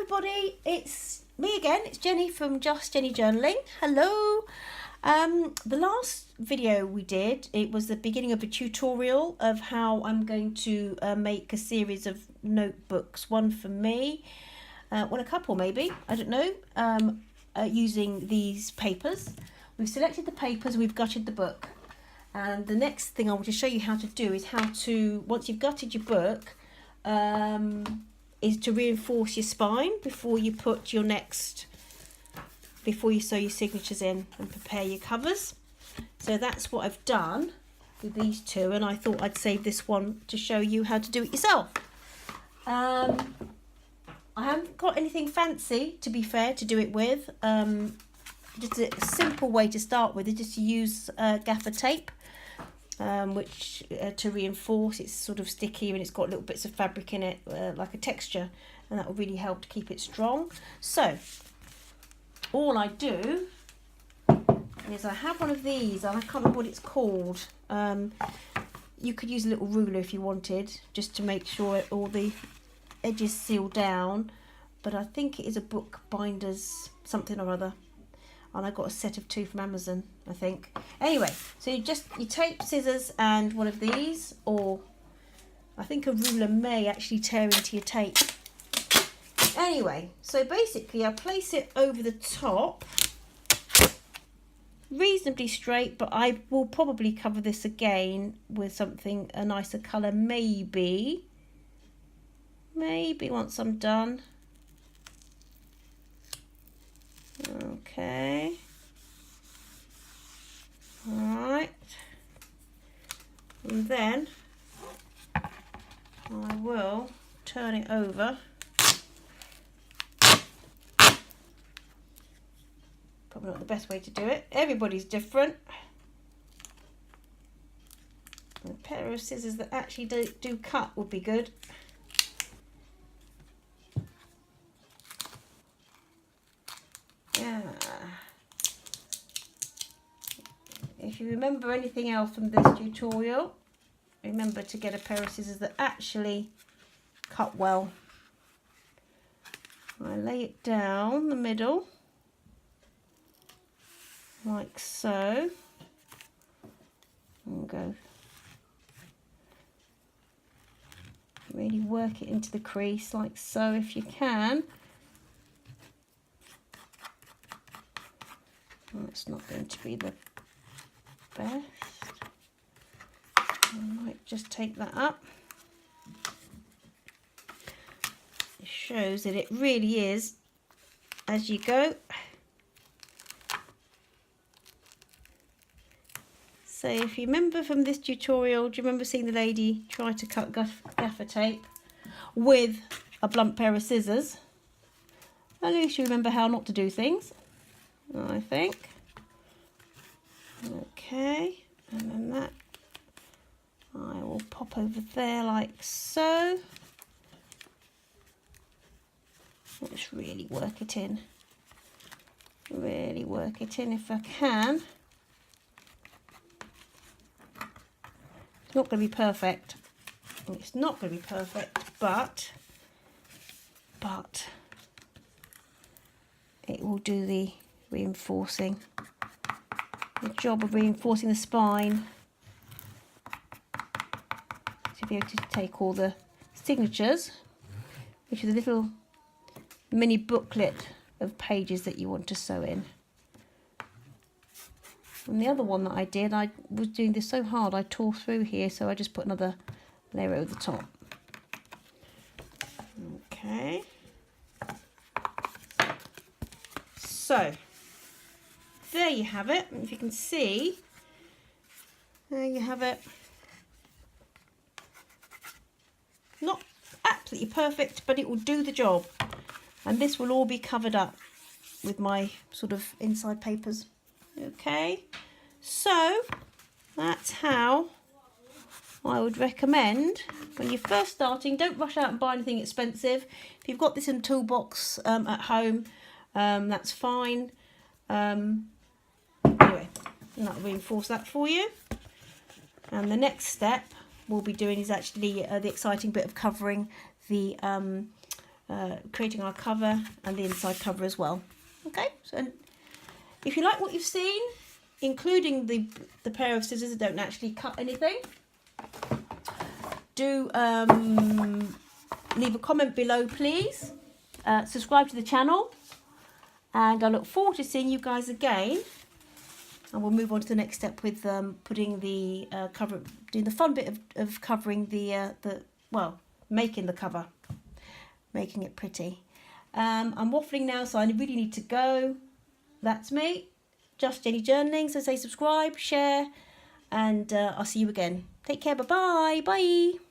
everybody, it's me again. It's Jenny from Just Jenny Journaling. Hello. The last video we did, it was the beginning of a tutorial of how I'm going to make a series of notebooks, one for me, well, a couple maybe, I don't know, using these papers. We've selected the papers, we've gutted the book, and the next thing I want to show you how to do is how to, once you've gutted your book, is to reinforce your spine before you put your before you sew your signatures in and prepare your covers. So that's what I've done with these two, and I thought I'd save this one to show you how to do it yourself. I haven't got anything fancy, to be fair, to do it with. Just a simple way to start with is just to use gaffer tape, which to reinforce. It's sort of sticky and it's got little bits of fabric in it, like a texture, and that will really help to keep it strong. So all I do is I have one of these, and I can't remember what it's called. You could use a little ruler if you wanted, just to make sure all the edges seal down, but I think it is a book binder's something or other, and I got a set of 2 from Amazon, I think. Anyway, so you tape, scissors, and one of these, or I think a ruler may actually tear into your tape. Anyway, so basically I place it over the top, reasonably straight, but I will probably cover this again with something, a nicer colour, maybe once I'm done. Okay. Alright. And then I will turn it over. Probably not the best way to do it. Everybody's different. A pair of scissors that actually do cut would be good. Yeah. If you remember anything else from this tutorial, remember to get a pair of scissors that actually cut well. I lay it down the middle, like so, and go. Really work it into the crease, like so, if you can. Well, it's not going to be the best. I might just take that up. It shows that it really is as you go. So if you remember from this tutorial, do you remember seeing the lady try to cut gaffer tape with a blunt pair of scissors? At least you remember how not to do things, I think. Okay, and then that I will pop over there like so. Let's really work it in. Really work it in if I can. It's not going to be perfect. It's not going to be perfect, but it will do the reinforcing. The job of reinforcing the spine, to be able to take all the signatures, which is a little mini booklet of pages that you want to sew in. And the other one that I did, I was doing this so hard I tore through here, so I just put another layer over the top. Okay, so there you have it. If you can see, there you have it. Not absolutely perfect, but it will do the job. And this will all be covered up with my sort of inside papers. Okay, so that's how I would recommend when you're first starting. Don't rush out and buy anything expensive. If you've got this in a toolbox at home, that's fine. Anyway, and that'll reinforce that for you. And the next step we'll be doing is actually the exciting bit of covering the creating our cover and the inside cover as well. Okay, so if you like what you've seen, including the pair of scissors that don't actually cut anything, do leave a comment below, please. Subscribe to the channel, and I look forward to seeing you guys again. And we'll move on to the next step with putting the cover, doing the fun bit of covering well, making the cover, making it pretty. I'm waffling now, so I really need to go. That's me, Just Jenny Journaling. So say subscribe, share, and I'll see you again. Take care. Bye-bye. Bye.